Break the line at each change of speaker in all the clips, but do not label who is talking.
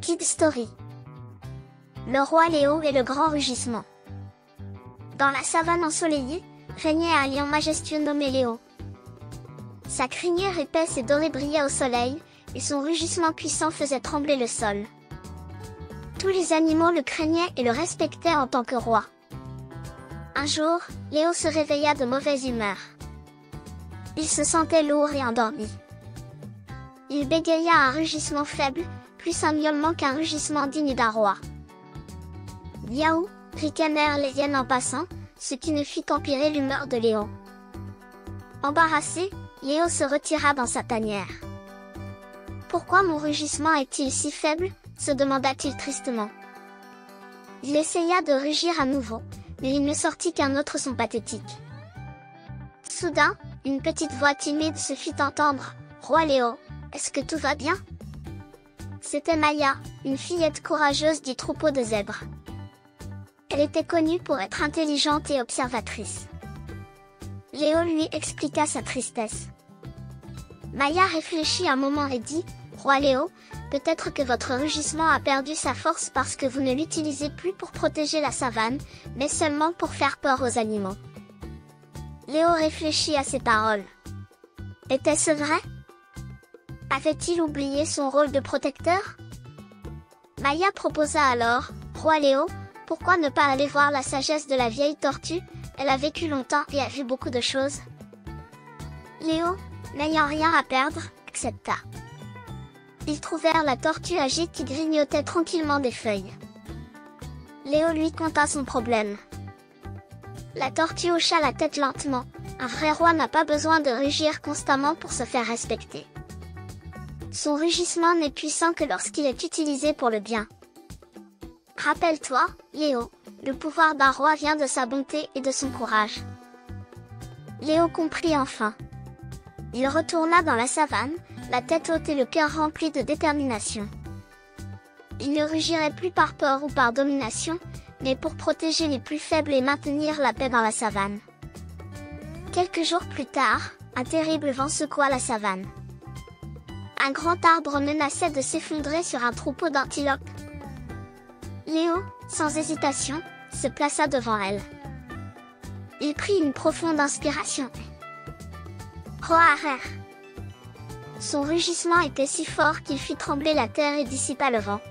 Kid Story. Le roi Léo et le grand rugissement. Dans la savane ensoleillée, régnait un lion majestueux nommé Léo. Sa crinière épaisse et dorée brillait au soleil, et son rugissement puissant faisait trembler le sol. Tous les animaux le craignaient et le respectaient en tant que roi. Un jour, Léo se réveilla de mauvaise humeur. Il se sentait lourd et endormi. Il bégaya un rugissement faible, plus un miaulement qu'un rugissement digne d'un roi. Miaou, ricanèrent les hyènes en passant, ce qui ne fit qu'empirer l'humeur de Léo. Embarrassé, Léo se retira dans sa tanière. « Pourquoi mon rugissement est-il si faible ?» se demanda-t-il tristement. Il essaya de rugir à nouveau, mais il ne sortit qu'un autre son pathétique. Soudain, une petite voix timide se fit entendre. « Roi Léo, est-ce que tout va bien ?» C'était Maya, une fillette courageuse du troupeau de zèbres. Elle était connue pour être intelligente et observatrice. Léo lui expliqua sa tristesse. Maya réfléchit un moment et dit, « Roi Léo, peut-être que votre rugissement a perdu sa force parce que vous ne l'utilisez plus pour protéger la savane, mais seulement pour faire peur aux animaux. » Léo réfléchit à ces paroles. Était-ce vrai? Avait-il oublié son rôle de protecteur? Maya proposa alors, « Roi Léo, pourquoi ne pas aller voir la sagesse de la vieille tortue? Elle a vécu longtemps et a vu beaucoup de choses. » Léo, n'ayant rien à perdre, accepta. Ils trouvèrent la tortue âgée qui grignotait tranquillement des feuilles. Léo lui conta son problème. La tortue hocha la tête lentement. Un vrai roi n'a pas besoin de rugir constamment pour se faire respecter. Son rugissement n'est puissant que lorsqu'il est utilisé pour le bien. Rappelle-toi, Léo, le pouvoir d'un roi vient de sa bonté et de son courage. Léo comprit enfin. Il retourna dans la savane, la tête haute et le cœur rempli de détermination. Il ne rugirait plus par peur ou par domination, mais pour protéger les plus faibles et maintenir la paix dans la savane. Quelques jours plus tard, un terrible vent secoua la savane. Un grand arbre menaçait de s'effondrer sur un troupeau d'antilopes. Léo, sans hésitation, se plaça devant elle. Il prit une profonde inspiration. Roarer. Son rugissement était si fort qu'il fit trembler la terre et dissipa le vent.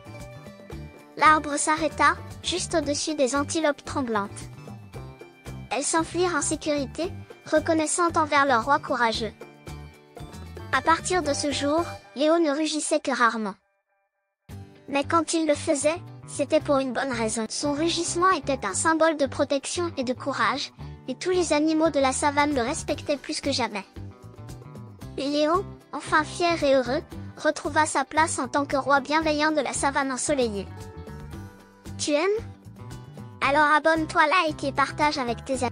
L'arbre s'arrêta, juste au-dessus des antilopes tremblantes. Elles s'enfuirent en sécurité, reconnaissantes envers leur roi courageux. À partir de ce jour, Léo ne rugissait que rarement. Mais quand il le faisait, c'était pour une bonne raison. Son rugissement était un symbole de protection et de courage, et tous les animaux de la savane le respectaient plus que jamais. Et Léo, enfin fier et heureux, retrouva sa place en tant que roi bienveillant de la savane ensoleillée. Tu aimes? Alors abonne-toi, like et partage avec tes amis.